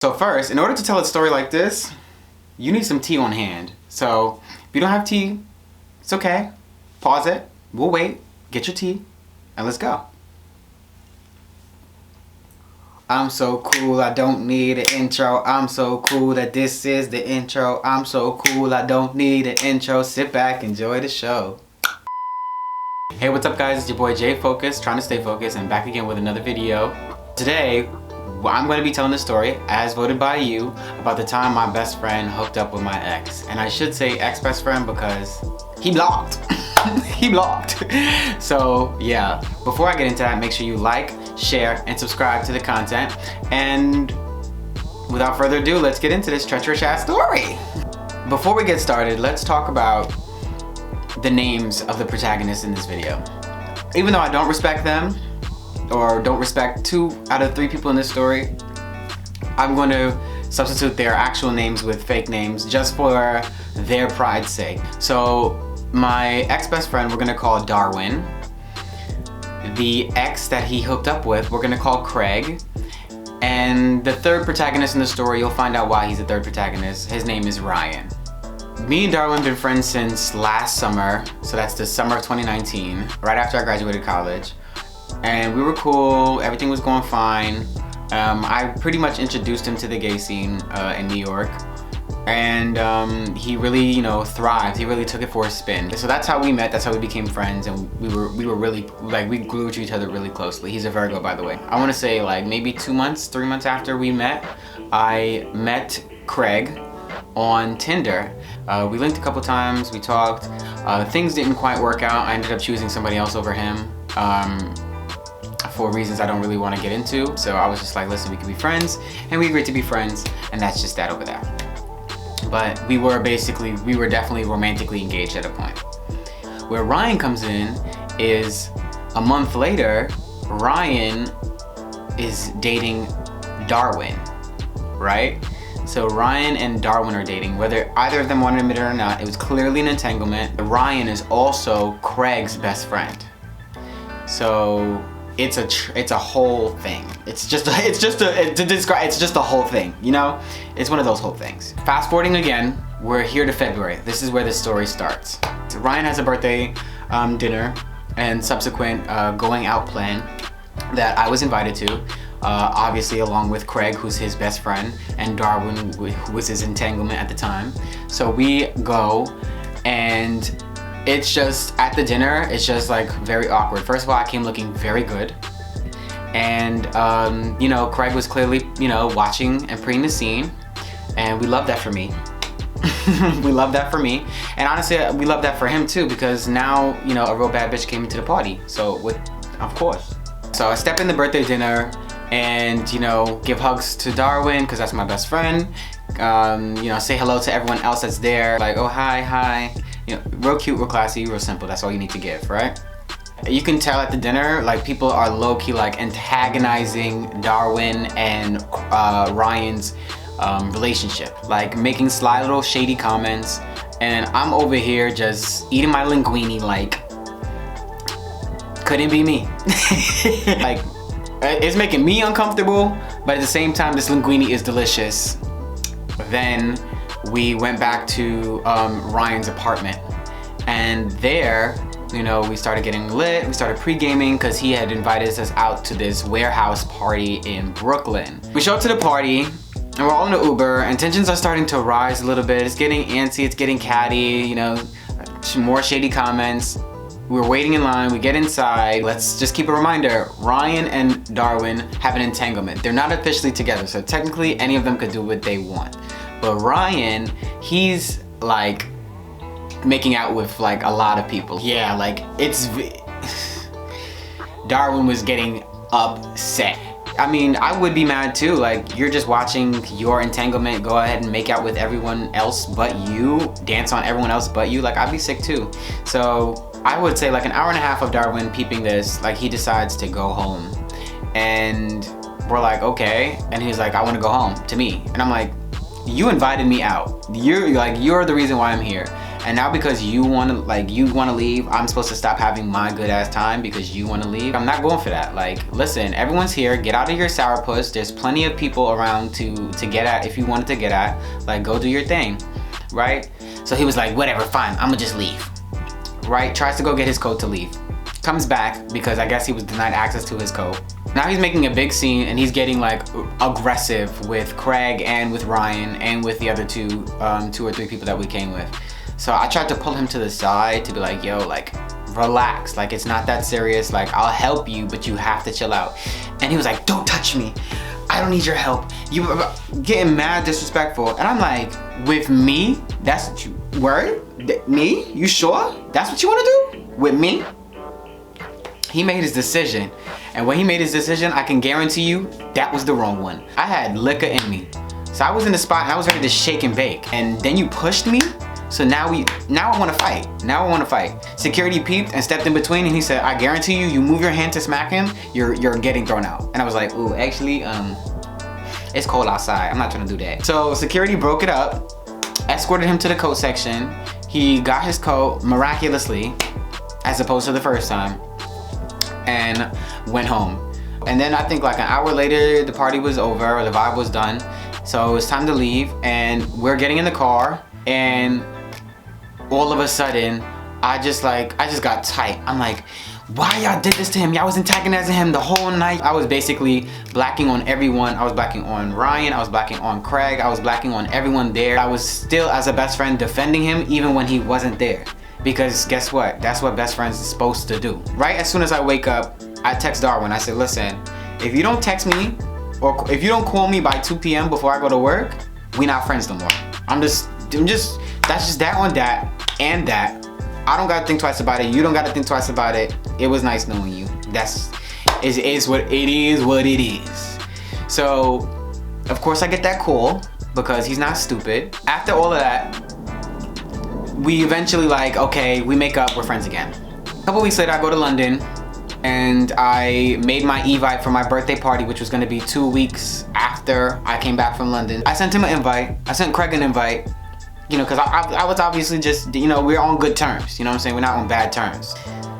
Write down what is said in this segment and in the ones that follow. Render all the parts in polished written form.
So first, in order to tell a story like this, you need some tea on hand. So if you don't have tea, it's okay. Pause it. We'll wait. Get your tea, and let's go. I'm so cool, I don't need an intro. I'm so cool that this is the intro. I'm so cool, I don't need an intro. Sit back, enjoy the show. Hey, what's up guys? It's your boy Jay Focus, trying to stay focused, and back again with another video. Today, I'm going to be telling the story, as voted by you, about the time my best friend hooked up with my ex. And I should say ex-best friend because he blocked. He blocked. So yeah, before I get into that, make sure you like, share, and subscribe to the content. And without further ado, let's get into this treacherous ass story. Before we get started, let's talk about the names of the protagonists in this video. Even though I don't respect them, or don't respect 2 out of 3 people in this story, I'm going to substitute their actual names with fake names just for their pride's sake. So my ex-best friend, we're gonna call Darwin. The ex that he hooked up with, we're gonna call Craig. And the third protagonist in the story, you'll find out why he's the third protagonist. His name is Ryan. Me and Darwin have been friends since last summer, so that's the summer of 2019, right after I graduated college. And we were cool, everything was going fine. I pretty much introduced him to the gay scene in New York. And he really, thrived. He really took it for a spin. So that's how we met, that's how we became friends, and we were really, we glued to each other really closely. He's a Virgo, by the way. I wanna say maybe 2 months, 3 months after we met, I met Craig on Tinder. We linked a couple times, we talked. Things didn't quite work out. I ended up choosing somebody else over him. For reasons I don't really want to get into. So I was just like, listen, we can be friends, and we agreed to be friends, and that's just that over there. But we were definitely romantically engaged at a point. Where Ryan comes in is a month later, Ryan is dating Darwin, right? So Ryan and Darwin are dating. Whether either of them wanted to admit it or not, it was clearly an entanglement. Ryan is also Craig's best friend. So it's a whole thing. It's just a whole thing, It's one of those whole things. Fast forwarding again, we're here to February. This is where the story starts. So Ryan has a birthday dinner and subsequent going out plan that I was invited to, obviously along with Craig, who's his best friend, and Darwin, who was his entanglement at the time. So we go, and it's just, at the dinner, it's just very awkward. First of all, I came looking very good. And, Craig was clearly, watching and preying the scene. And we love that for me. We love that for me. And honestly, we love that for him too, because now, a real bad bitch came into the party. So, of course. So I step in the birthday dinner and, give hugs to Darwin, because that's my best friend. Say hello to everyone else that's there. Like, oh, hi. Real cute, real classy, real simple. That's all you need to give, right? You can tell at the dinner, people are low-key antagonizing Darwin and Ryan's relationship. Making sly little shady comments. And I'm over here just eating my linguine couldn't be me. It's making me uncomfortable, but at the same time, this linguine is delicious. Then we went back to Ryan's apartment, and there, we started getting lit. We started pre-gaming because he had invited us out to this warehouse party in Brooklyn. We show up to the party, and we're all in the Uber, and tensions are starting to rise a little bit. It's getting antsy, it's getting catty, more shady comments. We're waiting in line, we get inside. Let's just keep a reminder, Ryan and Darwin have an entanglement. They're not officially together, so technically any of them could do what they want. But Ryan, he's making out with a lot of people. Yeah, Darwin was getting upset. I mean, I would be mad too. You're just watching your entanglement go ahead and make out with everyone else but you, dance on everyone else but you. I'd be sick too. So I would say an hour and a half of Darwin peeping this, he decides to go home. And we're like, okay. And he's like, I want to go home, to me. And I'm like, you invited me out. You're the reason why I'm here. And now because you want to leave, I'm supposed to stop having my good ass time because you want to leave? I'm not going for that. Like, listen, everyone's here. Get out of your sourpuss. There's plenty of people around to get at if you wanted to get at. Like, go do your thing, right? So he was like, whatever, fine, I'm gonna just leave, right? Tries to go get his coat to leave. Comes back because I guess he was denied access to his coat. Now he's making a big scene and he's getting like aggressive with Craig and with Ryan and with the other two or three people that we came with. So I tried to pull him to the side to be like, yo, like, relax. Like, it's not that serious. Like, I'll help you, but you have to chill out. And he was like, don't touch me. I don't need your help. You getting mad disrespectful. And I'm like, with me? That's what you, word? Me? You sure? That's what you want to do? With me? He made his decision. And when he made his decision, I can guarantee you that was the wrong one. I had liquor in me. So I was in the spot and I was ready to shake and bake. And then you pushed me? So now I want to fight. Now I want to fight. Security peeped and stepped in between and he said, I guarantee you, you move your hand to smack him, you're getting thrown out. And I was like, ooh, actually, it's cold outside. I'm not trying to do that. So security broke it up, escorted him to the coat section. He got his coat miraculously, as opposed to the first time, and went home. And then I think like an hour later, the party was over, or the vibe was done. So it was time to leave and we're getting in the car and all of a sudden, I just got tight. I'm like, why y'all did this to him? Y'all was antagonizing him the whole night. I was basically blacking on everyone. I was blacking on Ryan. I was blacking on Craig. I was blacking on everyone there. I was still, as a best friend, defending him even when he wasn't there. Because guess what? That's what best friends is supposed to do. Right as soon as I wake up, I text Darwin. I said, listen, if you don't text me or if you don't call me by 2 p.m. before I go to work, we not friends no more. that's just that on that and that. I don't gotta think twice about it. You don't gotta think twice about it. It was nice knowing you. It is what it is. So, of course I get that call because he's not stupid. After all of that, we eventually okay, we make up, we're friends again. A couple weeks later, I go to London and I made my Evite for my birthday party, which was gonna be 2 weeks after I came back from London. I sent him an invite. I sent Craig an invite. You know, because I was obviously just, you know, we're on good terms. You know what I'm saying? We're not on bad terms.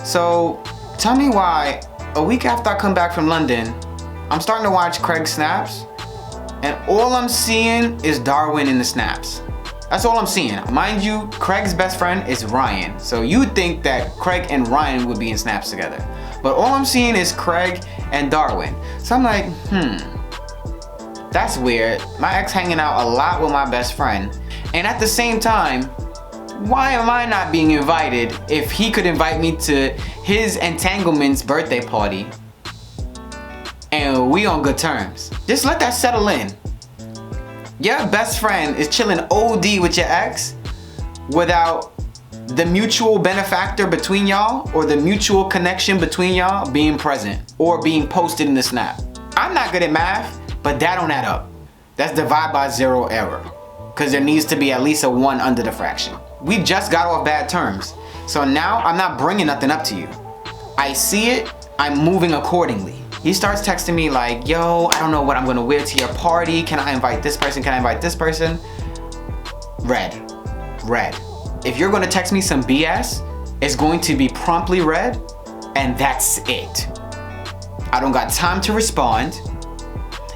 So, tell me why, a week after I come back from London, I'm starting to watch Craig's snaps, and all I'm seeing is Darwin in the snaps. That's all I'm seeing. Mind you, Craig's best friend is Ryan. So you'd think that Craig and Ryan would be in snaps together. But all I'm seeing is Craig and Darwin. So I'm like, that's weird. My ex hanging out a lot with my best friend. And at the same time, why am I not being invited if he could invite me to his entanglement's birthday party and we on good terms? Just let that settle in. Your best friend is chilling OD with your ex without the mutual benefactor between y'all or the mutual connection between y'all being present or being posted in the snap. I'm not good at math, but that don't add up. That's divide by zero error. Because there needs to be at least a 1 under the fraction. We just got off bad terms. So now I'm not bringing nothing up to you. I see it, I'm moving accordingly. He starts texting me like, yo, I don't know what I'm gonna wear to your party. Can I invite this person? Can I invite this person? Red. If you're gonna text me some BS, it's going to be promptly read, and that's it. I don't got time to respond.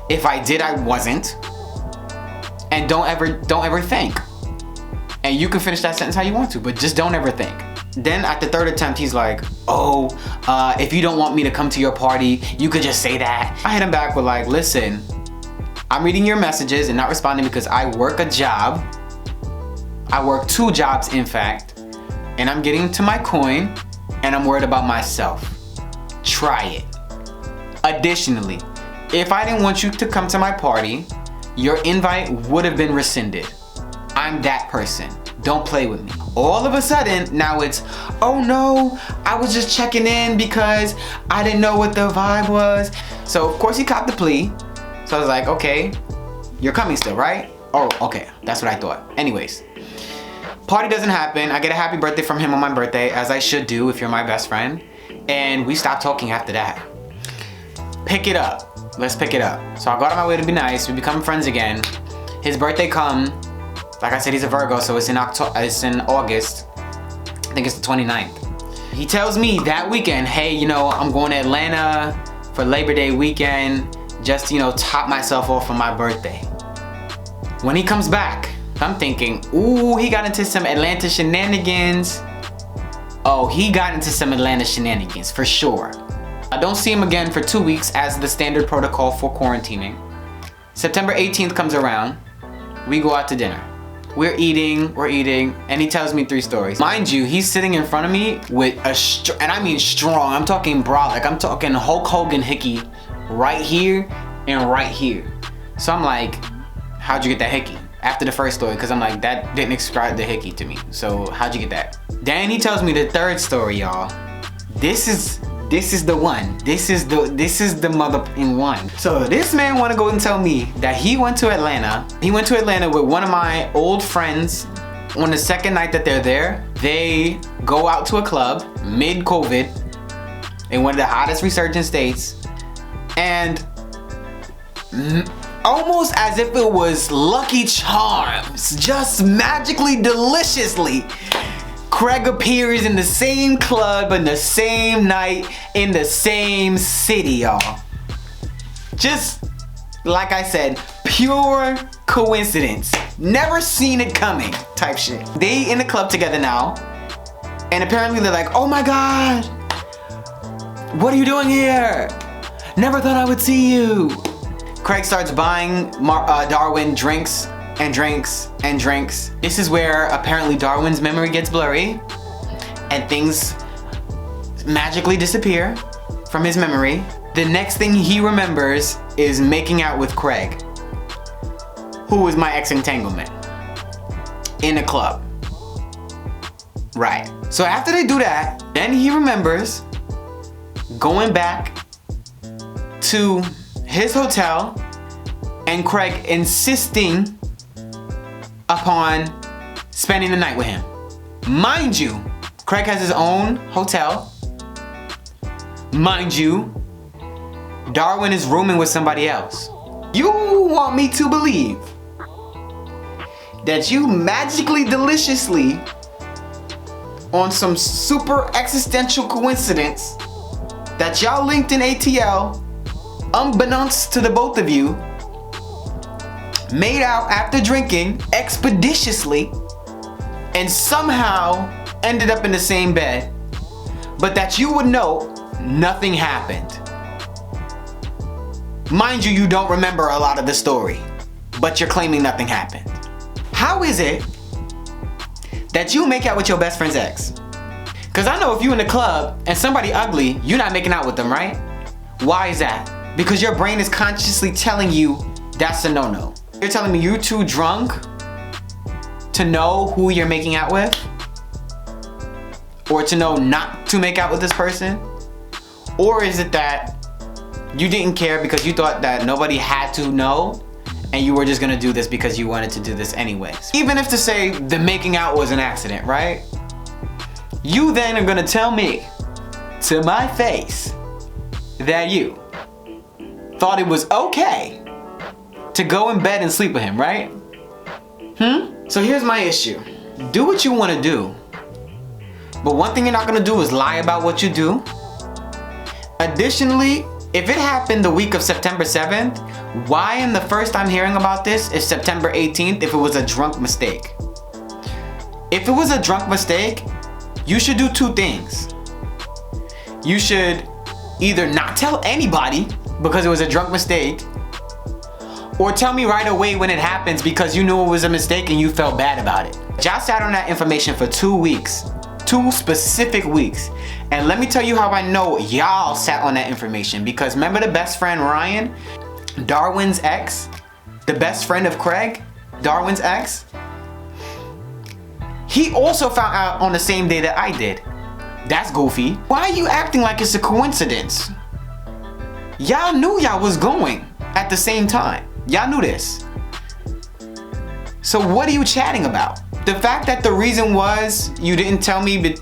If I did, I wasn't. And don't ever think. And you can finish that sentence how you want to, but just don't ever think. Then at the third attempt, he's like, oh, if you don't want me to come to your party, you could just say that. I hit him back with like, listen, I'm reading your messages and not responding because I work a job. I work 2 jobs, in fact, and I'm getting to my coin and I'm worried about myself. Try it. Additionally, if I didn't want you to come to my party, your invite would have been rescinded. I'm that person. Don't play with me. All of a sudden, now it's, oh no, I was just checking in because I didn't know what the vibe was. So of course he copped the plea. So I was like, okay, you're coming still, right? Oh, okay, that's what I thought. Anyways, party doesn't happen. I get a happy birthday from him on my birthday, as I should do if you're my best friend. And we stopped talking after that. Pick it up. Let's pick it up. So I go out of my way to be nice. We become friends again. His birthday come. Like I said, he's a Virgo, so it's in August. I think it's the 29th. He tells me that weekend, hey, you know, I'm going to Atlanta for Labor Day weekend, just to, you know, top myself off for my birthday. When he comes back, I'm thinking, ooh, he got into some Atlanta shenanigans. Oh, he got into some Atlanta shenanigans for sure. I don't see him again for 2 weeks as the standard protocol for quarantining. September 18th comes around. We go out to dinner. We're eating, and he tells me 3 stories. Mind you, he's sitting in front of me with and I mean strong, I'm talking brolic, I'm talking Hulk Hogan hickey right here and right here. So I'm like, how'd you get that hickey? After the first story, because I'm like, that didn't describe the hickey to me. So how'd you get that? Then he tells me the 3rd story, y'all. This is the one. This is the mother in one. So this man wanna go and tell me that he went to Atlanta. He went to Atlanta with one of my old friends. On the 2nd night that they're there, they go out to a club mid-COVID in one of the hottest resurgent states, and almost as if it was Lucky Charms, just magically, deliciously, Craig appears in the same club in the same night in the same city, y'all. Just like I said, pure coincidence. Never seen it coming type shit. They in the club together now, and apparently they're like, oh my God, what are you doing here? Never thought I would see you. Craig starts buying Darwin drinks and drinks and drinks. This is where apparently Darwin's memory gets blurry and things magically disappear from his memory. The next thing he remembers is making out with Craig, who was my ex-entanglement, in a club. Right. So after they do that, then he remembers going back to his hotel and Craig insisting upon spending the night with him. Mind you, Craig has his own hotel. Mind you, Darwin is rooming with somebody else. You want me to believe that you magically, deliciously, on some super existential coincidence, that y'all linked in ATL, unbeknownst to the both of you, made out after drinking expeditiously, and somehow ended up in the same bed, but that you would know nothing happened. Mind you, you don't remember a lot of the story, but you're claiming nothing happened. How is it that you make out with your best friend's ex? Because I know if you in the club and somebody ugly, you're not making out with them, right? Why is that? Because your brain is consciously telling you that's a no-no. You're telling me you're too drunk to know who you're making out with? Or to know not to make out with this person? Or is it that you didn't care because you thought that nobody had to know and you were just gonna do this because you wanted to do this anyways? Even if to say the making out was an accident, right? You then are gonna tell me to my face that you thought it was okay to go in bed and sleep with him, right? So here's my issue. Do what you wanna do, but one thing you're not gonna do is lie about what you do. Additionally, if it happened the week of September 7th, why in the first I'm hearing about this is September 18th if it was a drunk mistake? If it was a drunk mistake, you should do 2 things. You should either not tell anybody because it was a drunk mistake, or tell me right away when it happens because you knew it was a mistake and you felt bad about it. Y'all sat on that information for 2 weeks. 2 specific weeks. And let me tell you how I know y'all sat on that information, because remember the best friend Ryan, Darwin's ex, the best friend of Craig, Darwin's ex, he also found out on the same day that I did. That's goofy. Why are you acting like it's a coincidence? Y'all knew y'all was going at the same time. Y'all knew this. So what are you chatting about? The fact that the reason was you didn't tell me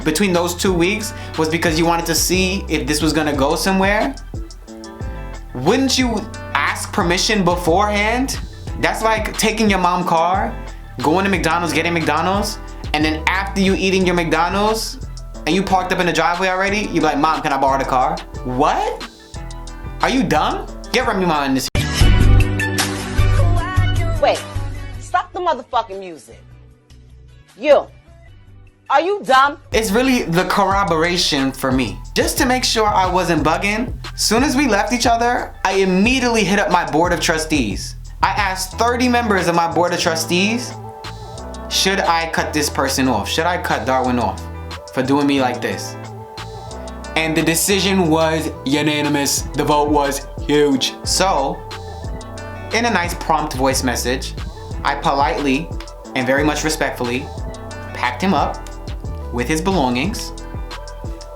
between those 2 weeks was because you wanted to see if this was gonna go somewhere? Wouldn't you ask permission beforehand? That's like taking your mom's car, going to McDonald's, getting McDonald's, and then after you eating your McDonald's and you parked up in the driveway already, you be like, Mom, can I borrow the car? What? Are you dumb? Get Remy Ma in this. Wait, stop the motherfucking music. You, are you dumb? It's really the corroboration for me. Just to make sure I wasn't bugging, soon as we left each other, I immediately hit up my board of trustees. I asked 30 members of my board of trustees, should I cut this person off? Should I cut Darwin off for doing me like this? And the decision was unanimous. The vote was huge. So, in a nice prompt voice message, I politely and very much respectfully packed him up with his belongings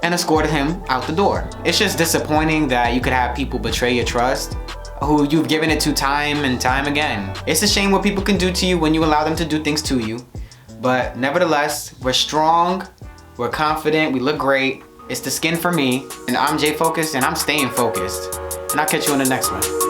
and escorted him out the door. It's just disappointing that you could have people betray your trust who you've given it to time and time again. It's a shame what people can do to you when you allow them to do things to you. But nevertheless, we're strong, we're confident, we look great. It's the skin for me, and I'm Jay Focused, and I'm staying focused. And I'll catch you in the next one.